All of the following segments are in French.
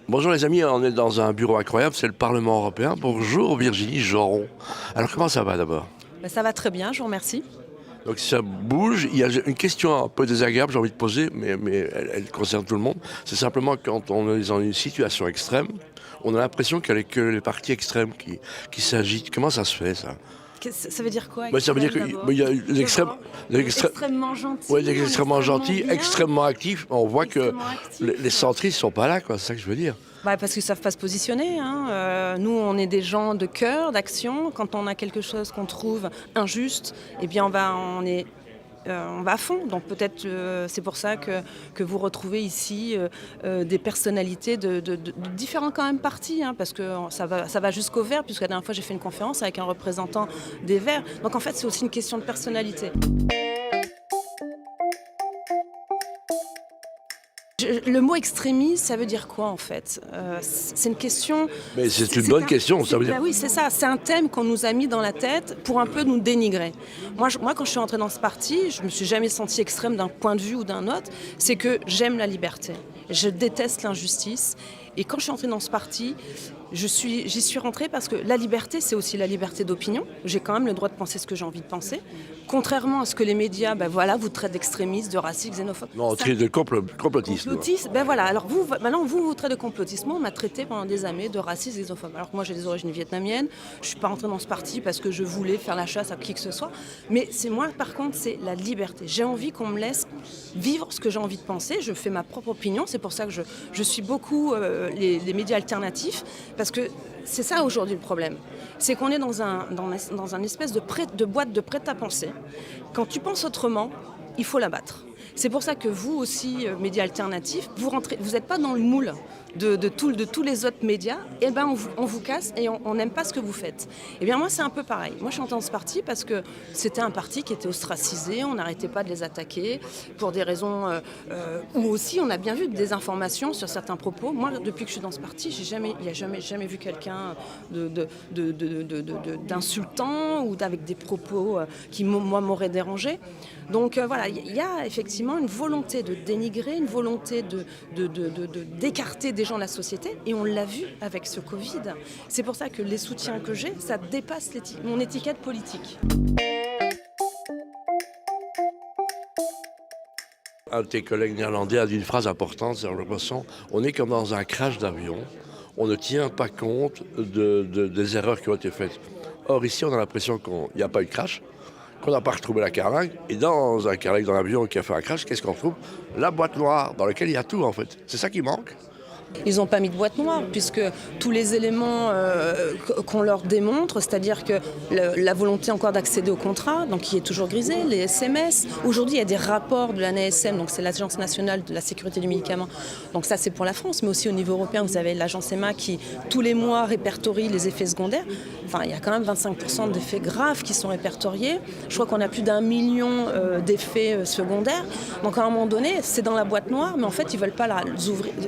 Bonjour les amis, on est dans un bureau incroyable, c'est le Parlement européen. Bonjour Virginie Joron. Alors comment ça va d'abord? Ben, ça va très bien, je vous remercie. Donc ça bouge, il y a une question un peu désagréable, j'ai envie de poser, mais elle concerne tout le monde. C'est simplement quand on est dans une situation extrême, on a l'impression qu'il n'y a que les partis extrêmes qui s'agitent. Comment ça se fait ça? Ça veut dire quoi, Ça veut dire extrême, d'abord? qu'il y a les extrêmes, Extrêmement gentil, ouais, des extrêmement gentils, bien, extrêmement actifs. On voit que extrêmement actif. les centristes ne sont pas là, quoi. C'est ça que je veux dire. Bah, parce qu'ils ne savent pas se positionner, hein. Nous, on est des gens de cœur, d'action. Quand on a quelque chose qu'on trouve injuste, eh bien, on va à fond. Donc peut-être c'est pour ça que vous retrouvez ici des personnalités de différents quand même partis, hein, parce que ça va jusqu'aux Verts, puisque la dernière fois j'ai fait une conférence avec un représentant des Verts. Donc en fait c'est aussi une question de personnalité. Le mot extrémiste, ça veut dire quoi en fait? C'est une question. Mais c'est une bonne question, ça veut dire. Bah oui, c'est ça. C'est un thème qu'on nous a mis dans la tête pour un peu nous dénigrer. Moi, quand je suis entrée dans ce parti, je me suis jamais sentie extrême d'un point de vue ou d'un autre. C'est que j'aime la liberté. Je déteste l'injustice. Et quand je suis entrée dans ce parti, j'y suis rentrée parce que la liberté, c'est aussi la liberté d'opinion. J'ai quand même le droit de penser ce que j'ai envie de penser. Contrairement à ce que les médias, vous traitent d'extrémistes, de racistes, xénophobes. Non, on traite de complotiste. Complotiste, voilà. Alors maintenant vous traitez de complotisme. Moi, on m'a traité pendant des années de raciste, xénophobe. Alors que moi, j'ai des origines vietnamiennes. Je suis pas rentrée dans ce parti parce que je voulais faire la chasse à qui que ce soit. Mais c'est moi, par contre, c'est la liberté. J'ai envie qu'on me laisse vivre ce que j'ai envie de penser. Je fais ma propre opinion. C'est pour ça que je suis beaucoup les médias alternatifs, parce que c'est ça aujourd'hui le problème. C'est qu'on est dans un espèce de boîte de prêt-à-penser. Quand tu penses autrement, il faut la battre. C'est pour ça que vous aussi, médias alternatifs, vous n'êtes pas dans le moule de tous les autres médias. Et ben on vous casse et on n'aime pas ce que vous faites. Et bien moi c'est un peu pareil. Moi je suis entrée dans ce parti parce que c'était un parti qui était ostracisé, on n'arrêtait pas de les attaquer pour des raisons où aussi on a bien vu des informations sur certains propos. Moi depuis que je suis dans ce parti, il n'y a jamais vu quelqu'un d'insultant ou avec des propos qui moi m'auraient dérangé. Donc voilà, il y a effectivement une volonté de dénigrer, une volonté d'écarter des gens de la société, et on l'a vu avec ce Covid. C'est pour ça que les soutiens que j'ai, ça dépasse mon étiquette politique. Un de tes collègues néerlandais a dit une phrase importante, c'est on est comme dans un crash d'avion, on ne tient pas compte des erreurs qui ont été faites. Or ici, on a l'impression qu'il n'y a pas eu de crash, qu'on n'a pas retrouvé la carlingue, et dans un carlingue dans l'avion qui a fait un crash, qu'est-ce qu'on trouve? La boîte noire, dans laquelle il y a tout en fait. C'est ça qui manque. Ils n'ont pas mis de boîte noire, puisque tous les éléments qu'on leur démontre, c'est-à-dire que la volonté encore d'accéder au contrat, donc qui est toujours grisée, les SMS. Aujourd'hui, il y a des rapports de l'ANSM, donc c'est l'Agence nationale de la sécurité du médicament. Donc ça, c'est pour la France, mais aussi au niveau européen, vous avez l'agence EMA qui, tous les mois, répertorie les effets secondaires. Enfin, il y a quand même 25% d'effets graves qui sont répertoriés. Je crois qu'on a plus d'1 million d'effets secondaires. Donc à un moment donné, c'est dans la boîte noire, mais en fait, ils ne veulent pas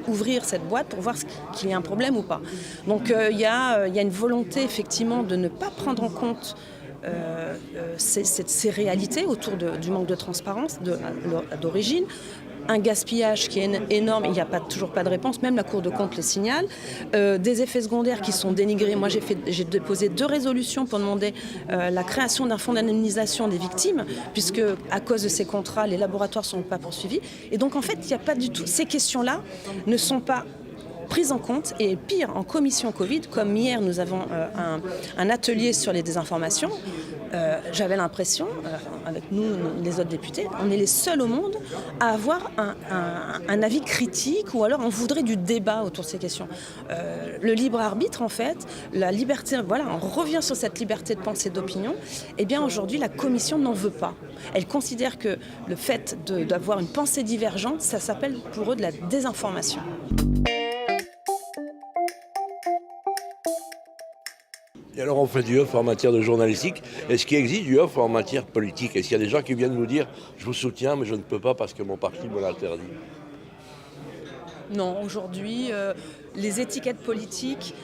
ouvrir cette boîte pour voir qu'il y a un problème ou pas. Donc il y a une volonté effectivement de ne pas prendre en compte ces réalités autour du manque de transparence d'origine. Un gaspillage qui est énorme, il n'y a toujours pas de réponse, même la Cour de compte le signale. Des effets secondaires qui sont dénigrés. Moi, j'ai déposé 2 résolutions pour demander la création d'un fonds d'indemnisation des victimes, puisque à cause de ces contrats, les laboratoires ne sont pas poursuivis. Et donc, en fait, il n'y a pas du tout. Ces questions-là ne sont pas prises en compte, et pire, en commission Covid, comme hier nous avons un atelier sur les désinformations, j'avais l'impression, avec nous, les autres députés, on est les seuls au monde à avoir un avis critique, ou alors on voudrait du débat autour de ces questions. Le libre arbitre, en fait, la liberté, voilà, on revient sur cette liberté de pensée, d'opinion. Eh bien aujourd'hui, la commission n'en veut pas. Elle considère que le fait d'avoir une pensée divergente, ça s'appelle pour eux de la désinformation. Et alors on fait du off en matière de journalistique. Est-ce qu'il existe du off en matière politique? Est-ce qu'il y a des gens qui viennent nous dire « je vous soutiens mais je ne peux pas parce que mon parti me l'interdit » ? Non, aujourd'hui, les étiquettes politiques,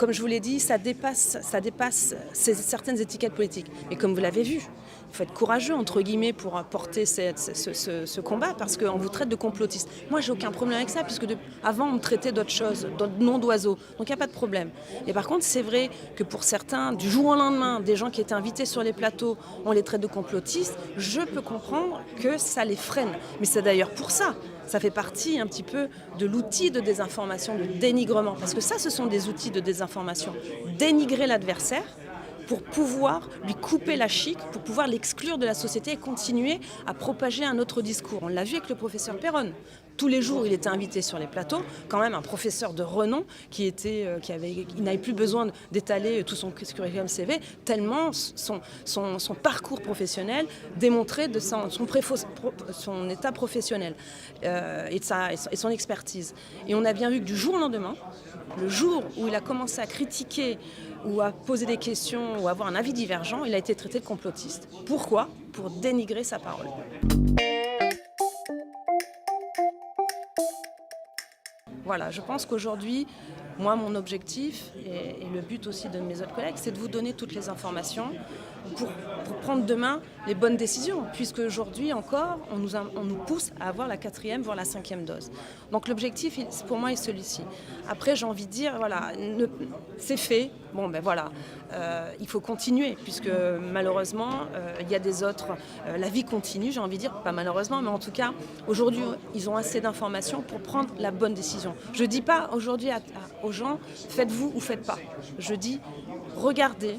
comme je vous l'ai dit, ça dépasse certaines étiquettes politiques. Et comme vous l'avez vu, il faut être courageux, entre guillemets, pour porter ce combat, parce qu'on vous traite de complotiste. Moi, j'ai aucun problème avec ça, puisque avant, on me traitait d'autres choses, d'autres noms d'oiseaux. Donc, il n'y a pas de problème. Et par contre, c'est vrai que pour certains, du jour au lendemain, des gens qui étaient invités sur les plateaux, on les traite de complotistes. Je peux comprendre que ça les freine. Mais c'est d'ailleurs pour ça. Ça fait partie un petit peu de l'outil de désinformation, de dénigrement. Parce que ça, ce sont des outils de désinformation. Dénigrer l'adversaire pour pouvoir lui couper la chic, pour pouvoir l'exclure de la société et continuer à propager un autre discours. On l'a vu avec le professeur Péronne. Tous les jours, il était invité sur les plateaux, quand même un professeur de renom il n'avait plus besoin d'étaler tout son curriculum CV, tellement son parcours professionnel démontrait de son état professionnel et son expertise. Et on a bien vu que du jour au lendemain, le jour où il a commencé à critiquer ou à poser des questions ou à avoir un avis divergent, il a été traité de complotiste. Pourquoi ? Pour dénigrer sa parole. Voilà, je pense qu'aujourd'hui, moi, mon objectif et le but aussi de mes autres collègues, c'est de vous donner toutes les informations pour prendre demain les bonnes décisions, puisque aujourd'hui encore, on nous pousse à avoir la 4e, voire la 5e dose. Donc l'objectif, pour moi, est celui-ci. Après, j'ai envie de dire, voilà, c'est fait. Bon, ben voilà, il faut continuer, puisque malheureusement, il y a des autres. La vie continue, j'ai envie de dire, pas malheureusement, mais en tout cas, aujourd'hui, ils ont assez d'informations pour prendre la bonne décision. Je ne dis pas aujourd'hui aux gens, faites-vous ou faites pas. Je dis, regardez,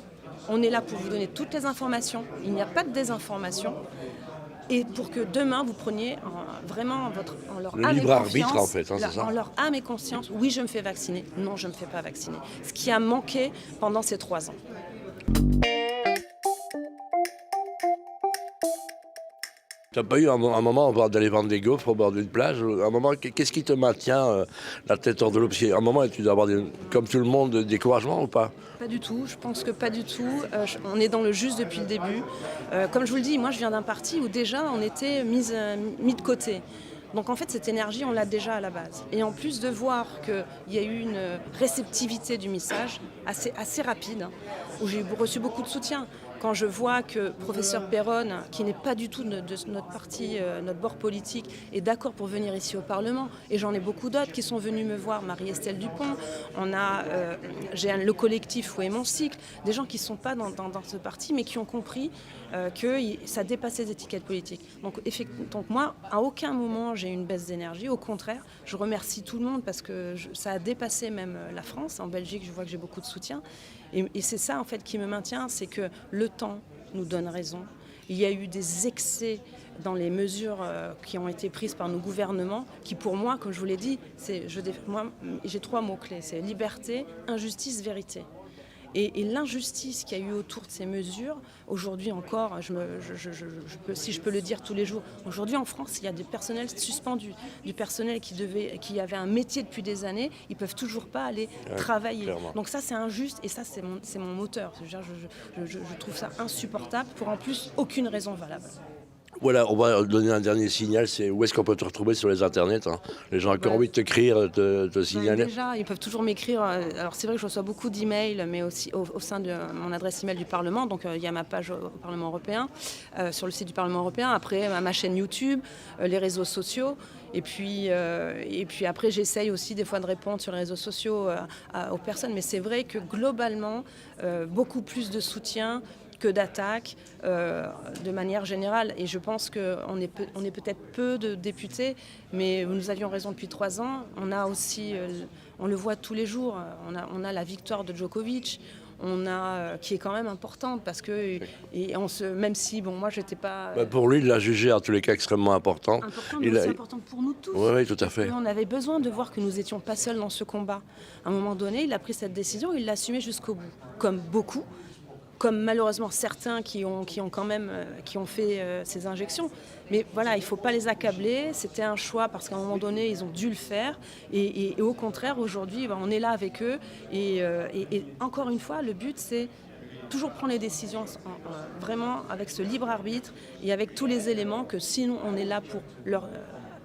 on est là pour vous donner toutes les informations, il n'y a pas de désinformation. Et pour que demain, vous preniez vraiment en leur le âme libre et arbitre, conscience, en fait, hein, c'est ça. en leur âme et conscience, oui, je me fais vacciner, non, je ne me fais pas vacciner. Ce qui a manqué pendant ces 3 ans. Tu n'as pas eu un moment d'aller vendre des gaufres au bord d'une plage? Un moment, qu'est-ce qui te maintient la tête hors de l'eau? Parce qu'à un moment, tu dois avoir, comme tout le monde, des découragements ou pas? Pas du tout, je pense que pas du tout. On est dans le juste depuis le début. Comme je vous le dis, moi je viens d'un parti où déjà on était mis de côté. Donc en fait cette énergie on l'a déjà à la base. Et en plus de voir qu'il y a eu une réceptivité du message assez rapide, où j'ai reçu beaucoup de soutien. Quand je vois que professeur Péronne, qui n'est pas du tout de notre parti, notre bord politique, est d'accord pour venir ici au Parlement, et j'en ai beaucoup d'autres qui sont venus me voir, Marie-Estelle Dupont, j'ai le collectif Où est mon cycle, des gens qui ne sont pas dans ce parti, mais qui ont compris que ça dépassait les étiquettes politiques. Donc moi, à aucun moment j'ai eu une baisse d'énergie, au contraire, je remercie tout le monde parce que ça a dépassé même la France. En Belgique, je vois que j'ai beaucoup de soutien. Et c'est ça en fait qui me maintient, c'est que le temps nous donne raison. Il y a eu des excès dans les mesures qui ont été prises par nos gouvernements, qui pour moi, comme je vous l'ai dit, j'ai 3 mots-clés, c'est liberté, injustice, vérité. Et l'injustice qu'il y a eu autour de ces mesures, aujourd'hui encore, si je peux le dire tous les jours, aujourd'hui en France, il y a des personnels suspendus, du personnel qui avait un métier depuis des années, ils ne peuvent toujours pas aller travailler. Clairement. Donc ça, c'est injuste et ça, c'est mon moteur. Je trouve ça insupportable pour en plus aucune raison valable. Voilà, on va donner un dernier signal, c'est où est-ce qu'on peut te retrouver sur les internets, hein? Les gens qui ont envie de t'écrire, te signaler. Déjà, ils peuvent toujours m'écrire. Alors c'est vrai que je reçois beaucoup d'emails, mais aussi au sein de mon adresse email du Parlement. Donc il y a ma page au Parlement européen, sur le site du Parlement européen. Après, ma chaîne YouTube, les réseaux sociaux. Et puis après, j'essaye aussi des fois de répondre sur les réseaux sociaux aux personnes. Mais c'est vrai que globalement, beaucoup plus de soutien que d'attaques de manière générale. Et je pense qu'on est peut-être peu de députés, mais nous avions raison depuis 3 ans. On a aussi, on le voit tous les jours, on a la victoire de Djokovic, qui est quand même importante parce que même si moi j'étais pas pour lui il l'a jugé en tous les cas extrêmement importante. Mais c'est important pour nous tous. Oui, tout à fait. On avait besoin de voir que nous n'étions pas seuls dans ce combat. À un moment donné, il a pris cette décision, il l'a assumée jusqu'au bout, comme beaucoup. Comme malheureusement certains qui ont fait ces injections. Mais voilà, il ne faut pas les accabler. C'était un choix parce qu'à un moment donné, ils ont dû le faire. Et au contraire, aujourd'hui, on est là avec eux. Et encore une fois, le but, c'est toujours prendre les décisions vraiment avec ce libre arbitre et avec tous les éléments que sinon on est là pour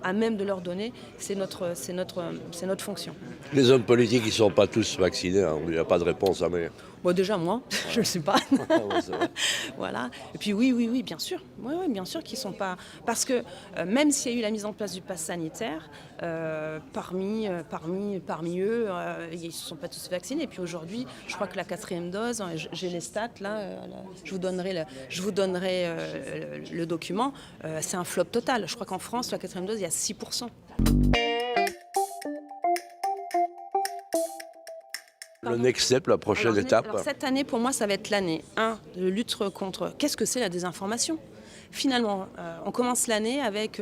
à même de leur donner. C'est notre fonction. Les hommes politiques, ils ne sont pas tous vaccinés, hein. Il n'y a pas de réponse à mais. Bon, déjà, moi, je ne le sais pas. Ouais, c'est vrai. Voilà. Et puis oui, bien sûr. Oui, bien sûr qu'ils ne sont pas... Parce que même s'il y a eu la mise en place du pass sanitaire, parmi eux, ils ne sont pas tous vaccinés. Et puis aujourd'hui, je crois que la 4e dose, j'ai les stats, là, je vous donnerai le document, c'est un flop total. Je crois qu'en France, la 4e dose, il y a 6%. Le next step, la prochaine étape. Alors, cette année, pour moi, ça va être l'année de lutte contre... Qu'est-ce que c'est la désinformation ? Finalement, on commence l'année avec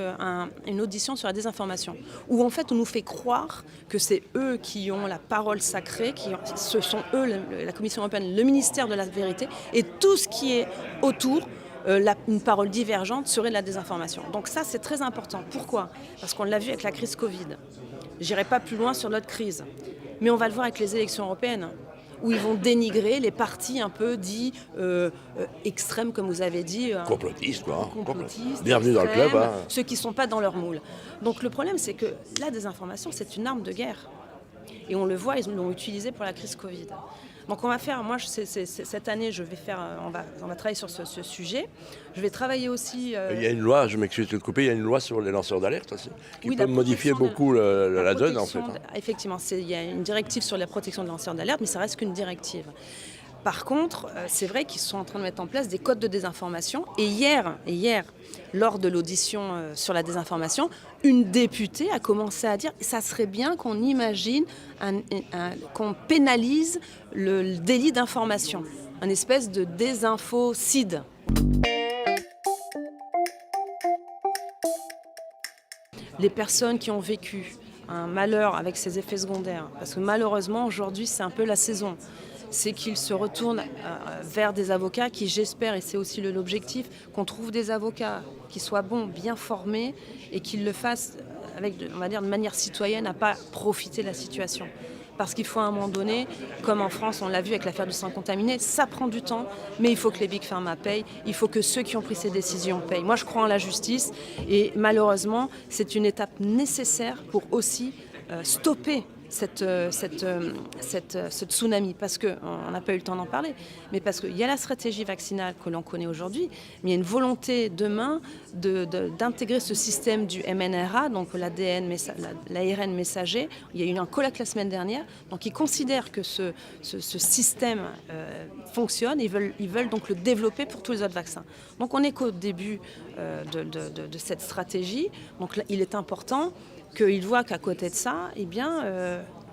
une audition sur la désinformation, où en fait on nous fait croire que c'est eux qui ont la parole sacrée, ce sont eux, la Commission européenne, le ministère de la vérité, et tout ce qui est autour, une parole divergente serait de la désinformation. Donc ça, c'est très important. Pourquoi ? Parce qu'on l'a vu avec la crise Covid. J'irai pas plus loin sur l'autre crise, mais on va le voir avec les élections européennes, où ils vont dénigrer les partis un peu dits extrêmes, comme vous avez dit. Complotistes, quoi. Complotistes, bienvenue dans le club. Hein. Ceux qui ne sont pas dans leur moule. Donc le problème, c'est que la désinformation, c'est une arme de guerre. Et on le voit, ils l'ont utilisé pour la crise Covid. Donc on va faire, moi cette année, on va travailler sur ce sujet. Je vais travailler aussi... Il y a une loi, je m'excuse de te couper, il y a une loi sur les lanceurs d'alerte aussi, qui peut modifier beaucoup la la donne en fait. Effectivement, il y a une directive sur la protection des lanceurs d'alerte, mais ça reste qu'une directive. Par contre, c'est vrai qu'ils sont en train de mettre en place des codes de désinformation. Et hier, lors de l'audition sur la désinformation, une députée a commencé à dire « ça serait bien qu'on imagine, qu'on pénalise le délit d'information, un espèce de désinfocide ». Les personnes qui ont vécu un malheur avec ces effets secondaires, parce que malheureusement aujourd'hui c'est un peu la saison, c'est qu'ils se retournent vers des avocats qui, j'espère, et c'est aussi l'objectif, qu'on trouve des avocats qui soient bons, bien formés et qu'ils le fassent avec, on va dire, de manière citoyenne, à ne pas profiter de la situation. Parce qu'il faut à un moment donné, comme en France, on l'a vu avec l'affaire du sang contaminé, ça prend du temps, mais il faut que les Big Pharma payent, il faut que ceux qui ont pris ces décisions payent. Moi, je crois en la justice et malheureusement, c'est une étape nécessaire pour aussi stopper ce tsunami, parce qu'on n'a pas eu le temps d'en parler, mais parce qu'il y a la stratégie vaccinale que l'on connaît aujourd'hui, mais il y a une volonté demain d'intégrer ce système du mRNA, donc l'ARN messager. Il y a eu un colloque la semaine dernière, donc ils considèrent que ce système fonctionne, ils veulent donc le développer pour tous les autres vaccins. Donc on n'est qu'au début de cette stratégie, donc là, il est important qu'ils voient qu'à côté de ça, eh bien,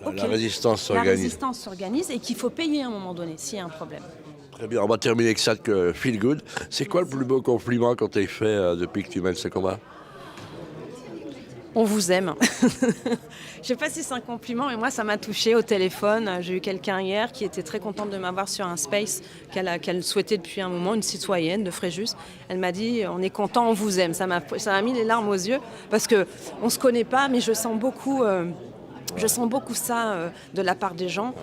la résistance s'organise. La résistance s'organise et qu'il faut payer à un moment donné s'il y a un problème. Très bien, on va terminer avec ça que feel good. C'est quoi le plus beau compliment qu'on t'ait fait depuis que tu mènes ce combat ? On vous aime. Je ne sais pas si c'est un compliment, mais moi, ça m'a touchée au téléphone. J'ai eu quelqu'un hier qui était très contente de m'avoir sur un space qu'elle souhaitait depuis un moment, une citoyenne de Fréjus. Elle m'a dit « on est content, on vous aime ». Ça m'a mis les larmes aux yeux parce qu'on ne se connaît pas, mais je sens beaucoup ça de la part des gens.